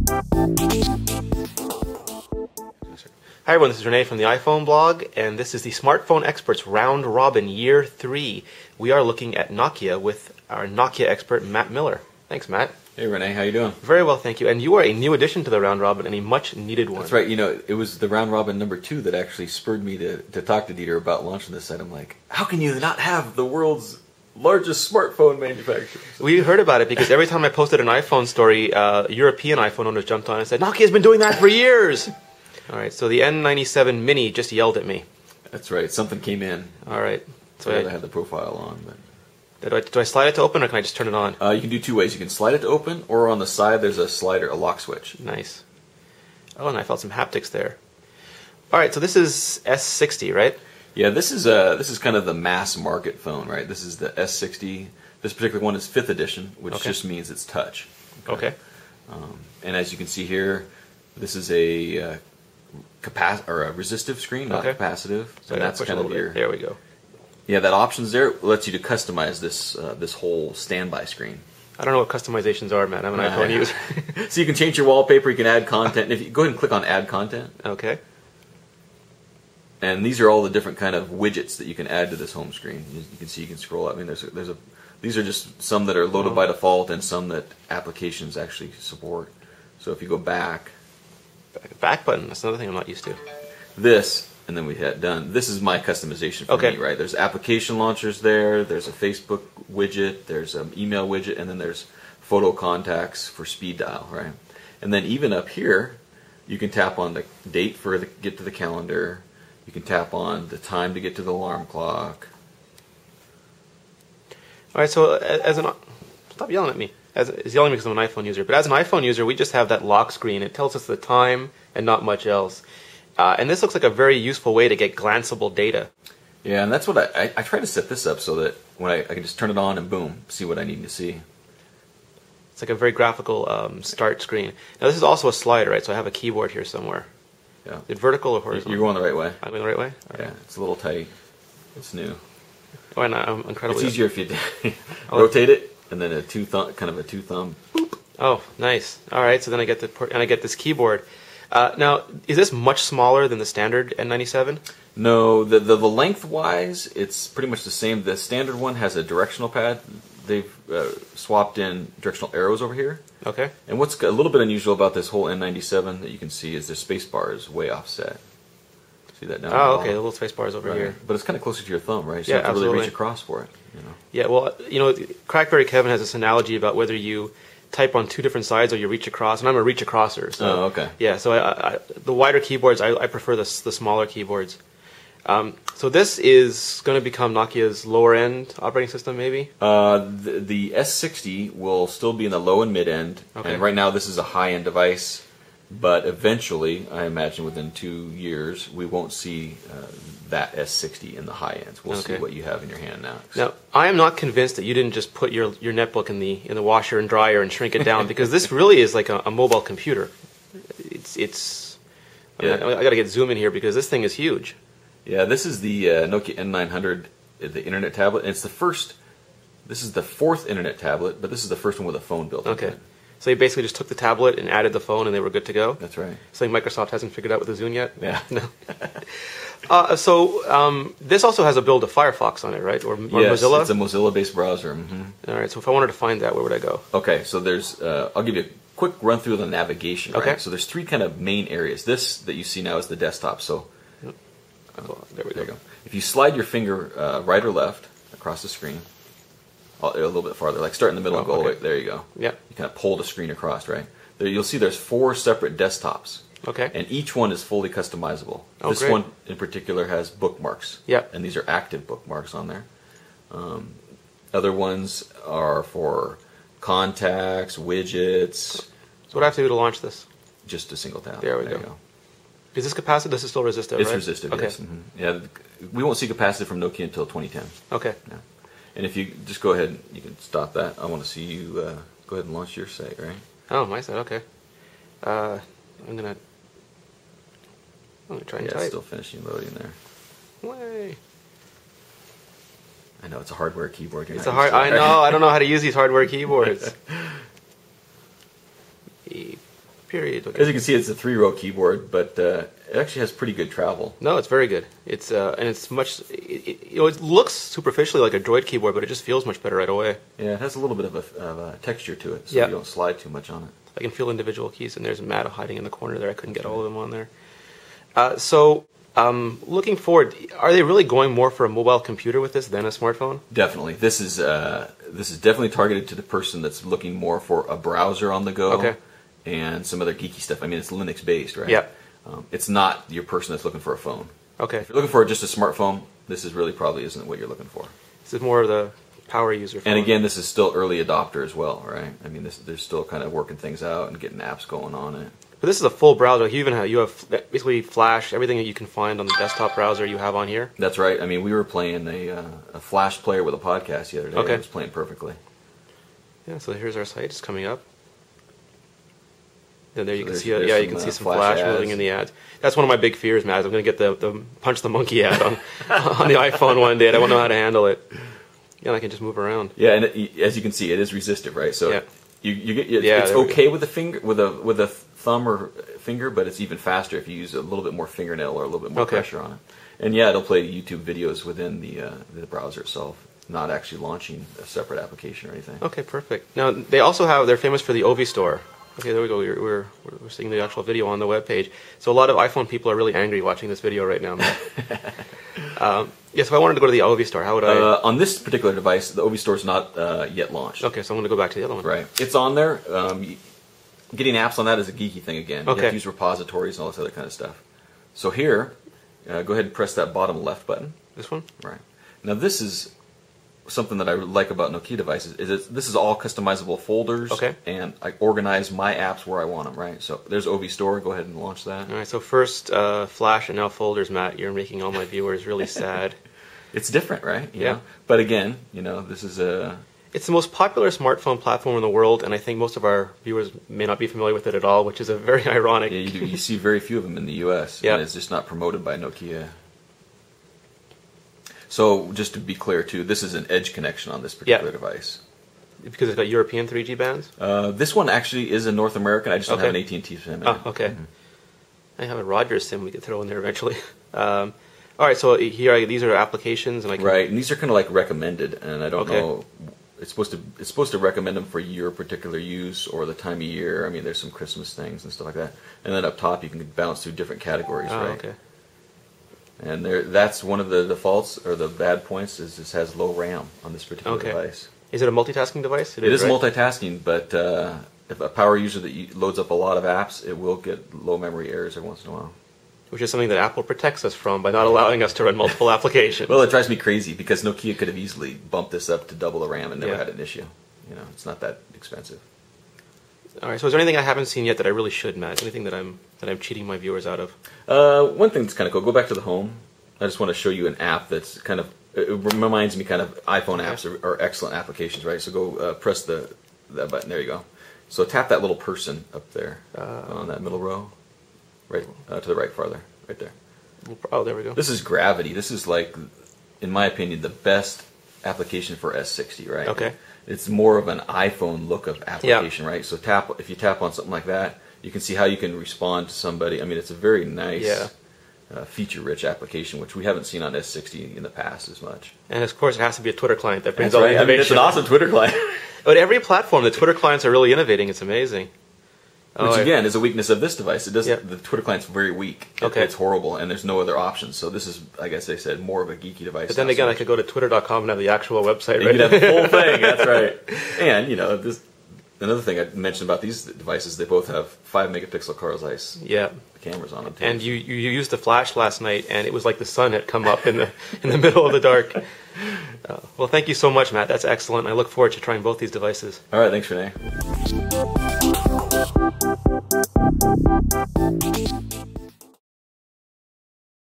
Hi everyone, this is Rene from the iPhone blog, and this is the Smartphone Experts Round Robin Year 3. We are looking at Nokia with our Nokia expert, Matt Miller. Thanks, Matt. Hey Rene, how you doing? Very well, thank you. And you are a new addition to the Round Robin, and a much needed one. That's right. You know, it was the Round Robin number 2 that actually spurred me to talk to Dieter about launching this site. I'm like, how can you not have the world's largest smartphone manufacturer? We heard about it because every time I posted an iPhone story, European iPhone owners jumped on and said, Nokia's been doing that for years! Alright, so the N97 Mini just yelled at me. That's right. Something came in. Alright. So I had the profile on. But do I slide it to open, or can I just turn it on? You can do 2 ways. You can slide it to open, or on the side there's a slider, a lock switch. Nice. Oh, and I felt some haptics there. Alright, so this is S60, right? Yeah, this is kind of the mass market phone, right? This is the S60. This particular one is 5th edition, which just means it's touch. Okay. And as you can see here, this is a resistive screen, not capacitive. So and that's kind of your. There we go. Yeah, that options there lets you to customize this whole standby screen. I don't know what customizations are, man. I'm an iPhone user. So you can change your wallpaper. You can add content. If you go ahead and click on Add Content. Okay. And these are all the different kind of widgets that you can add to this home screen. You can see, you can scroll up. I mean, these are just some that are loaded by default and some that applications actually support. So if you go back button, that's another thing I'm not used to. This, and then we hit done. This is my customization for me, right? There's application launchers there. There's a Facebook widget. There's an email widget, and then there's photo contacts for speed dial, right? And then even up here, you can tap on the date for get to the calendar. You can tap on the time to get to the alarm clock. All right, so stop yelling at me. It's yelling because I'm an iPhone user. But as an iPhone user, we just have that lock screen. It tells us the time and not much else. And this looks like a very useful way to get glanceable data. Yeah, and that's what I try to set this up so that when I can just turn it on and boom, see what I need to see. It's like a very graphical start screen. Now this is also a slider, right? So I have a keyboard here somewhere. Yeah. Is it vertical or horizontal? You're going the right way. I'm going the right way? Yeah, it's a little tight. It's new. Oh, and I'm incredibly... It's easier if you rotate it, and then kind of a two thumb. Boop. Oh, nice. All right, so then I get I get this keyboard. Now, is this much smaller than the standard N97? No, the lengthwise, it's pretty much the same. The standard one has a directional pad. They've swapped in directional arrows over here. Okay. And what's a little bit unusual about this whole N97 that you can see is the space bar is way offset. See that down? Oh, okay. The little space bar is over here. But it's kind of closer to your thumb, right? So yeah, you have to absolutely. really reach across for it. You know? Yeah, well, you know, Crackberry Kevin has this analogy about whether you type on 2 different sides or you reach across, and I'm a reach acrosser. So, oh, okay. Yeah, so the wider keyboards, I prefer the smaller keyboards. So this is going to become Nokia's lower end operating system, maybe? The S60 will still be in the low and mid end, and right now this is a high end device. But eventually, I imagine within 2 years, we won't see that S60 in the high ends. We'll see what you have in your hand now. Now, I am not convinced that you didn't just put your netbook in the washer and dryer and shrink it down, because this really is like a mobile computer. I got to get zoom in here because this thing is huge. Yeah, this is the Nokia N900, the internet tablet. And it's the first. This is the 4th internet tablet, but this is the first one with a phone built into it. So they basically just took the tablet and added the phone, and they were good to go? That's right. Something Microsoft hasn't figured out with the Zune yet? Yeah. No. So this also has a build of Firefox on it, right? Or yes, Mozilla? It's a Mozilla-based browser. Mm-hmm. All right, so if I wanted to find that, where would I go? Okay, so there's, I'll give you a quick run through the navigation. Right? Okay. So there's 3 kind of main areas. This that you see now is the desktop. So there we go. If you slide your finger right or left across the screen, a little bit farther, like start in the middle and go all the way. There you go. Yeah. You kind of pull the screen across, right? There, you'll see there's 4 separate desktops. Okay. And each one is fully customizable. Oh, this great. one in particular has bookmarks. Yeah. And these are active bookmarks on there. Other ones are for contacts, widgets. So what do I have to do to launch this? Just a single tap. There we go. Is this capacitive? This is still resistive, It's right? resistive, okay. yes. Mm-hmm. Yeah, we won't see capacitive from Nokia until 2010. Okay. Yeah. And if you just go ahead, you can stop that. I want to see you go ahead and launch your site, right? Oh, my site, okay. I'm going to try and type. It's still finishing loading there. Way. I know, it's a hardware keyboard. I know, I don't know how to use these hardware keyboards. Period. Okay. As you can see, it's a 3-row keyboard, but it actually has pretty good travel. No, it's very good. It's and it's much. It looks superficially like a Droid keyboard, but it just feels much better right away. Yeah, it has a little bit of a texture to it, so Yeah. you don't slide too much on it. I can feel individual keys, and there's Matt hiding in the corner there. I couldn't get all of them on there. So, looking forward, are they really going more for a mobile computer with this than a smartphone? Definitely. This is definitely targeted to the person that's looking more for a browser on the go. Okay. And some other geeky stuff. I mean, it's Linux based, right? Yeah. It's not your person that's looking for a phone. Okay. If you're looking for just a smartphone, this is really probably isn't what you're looking for. This is more of the power user phone. And again, this is still early adopter as well, right? I mean, they're still kind of working things out and getting apps going on it. But this is a full browser. You have basically Flash, everything that you can find on the desktop browser you have on here. That's right. I mean, we were playing a Flash player with a podcast the other day. Okay. It was playing perfectly. Yeah. So here's our site. It's coming up. And there you can there's- see, there's you some, can see some Flash Flash moving ads. in the ads. That's one of my big fears, Matt. Is I'm going to get the punch the monkey ad on on the iPhone one day. And I won't know how to handle it. Yeah, and I can just move around. Yeah, and as you can see, it is resistive, right? So Yeah. you get Yeah, it's there we okay with the finger with a thumb or finger, but it's even faster if you use a little bit more fingernail or a little bit more Okay. pressure on it. And yeah, it'll play YouTube videos within the browser itself, not actually launching a separate application or anything. Okay, perfect. Now they also have. They're famous for the Ovi store. Okay, there we go. We're seeing the actual video on the webpage. So a lot of iPhone people are really angry watching this video right now. Yes, if I wanted to go to the Ovi store, how would I? On this particular device, the Ovi Store is not yet launched. Okay, so I'm going to go back to the other one. Right. It's on there. Getting apps on that is a geeky thing again. You Okay. have to use repositories and all this other kind of stuff. So here, go ahead and press that bottom left button. This one? Right. Now this is something that I like about Nokia devices is this is all customizable folders. Okay. And I organize my apps where I want them, right? So there's Ovi Store. Go ahead and launch that. All right. So first Flash and now folders, Matt. You're making all my viewers really sad. It's different, right? You Yeah. know? But again, this is a... It's the most popular smartphone platform in the world, and I think most of our viewers may not be familiar with it at all, which is a very ironic. Yeah, you see very few of them in the U.S. Yeah. And it's just not promoted by Nokia. So just to be clear, too, this is an edge connection on this particular device. Because it's got European 3G bands? This one actually is a North American. I just don't have an AT&T SIM in it. Oh, okay. I have a Rogers SIM we could throw in there eventually. All right, so here these are applications, and I can... Right, and these are kind of like recommended, and I don't Okay. know. It's supposed to recommend them for your particular use or the time of year. I mean, there's some Christmas things and stuff like that. And then up top, you can bounce through different categories, Oh, right? okay. And that's one of the defaults or the bad points is this has low RAM on this particular Okay. device. Is it a multitasking device? It is right? multitasking, but if a power user that loads up a lot of apps, it will get low memory errors every once in a while. Which is something that Apple protects us from by not allowing us to run multiple applications. Well, it drives me crazy because Nokia could have easily bumped this up to double the RAM and never Yeah. had an issue. It's not that expensive. All right, so is there anything I haven't seen yet that I really should, Matt? Anything that I'm cheating my viewers out of? One thing that's kind of cool, go back to the home. I just want to show you an app that's kind of, it reminds me kind of iPhone apps are excellent applications, right? So go press that button, there you go. So tap that little person up there on that middle row, right to the right farther, right there. Oh, there we go. This is Gravity. This is like, in my opinion, the best application for S60, right? Okay. It's more of an iPhone look of application, right? So if you tap on something like that, you can see how you can respond to somebody. I mean, it's a very nice, feature-rich application, which we haven't seen on S60 in the past as much. And of course, it has to be a Twitter client that brings That's all the right. I mean, it's innovation. an awesome Twitter client. But every platform, the Twitter clients are really innovating. It's amazing. Which again is a weakness of this device. It doesn't. Yeah. The Twitter client's very weak. Okay. It's horrible, and there's no other options. So this is, I guess they said, more of a geeky device. But then not again, so I could go to twitter.com and have the actual website. You Right? can have the whole thing. That's right. And this another thing I mentioned about these devices, they both have 5-megapixel Carl Zeiss Yeah. cameras on them too. And you used the flash last night, and it was like the sun had come up in the middle of the dark. Well, thank you so much, Matt. That's excellent. I look forward to trying both these devices. All right, thanks, Rene.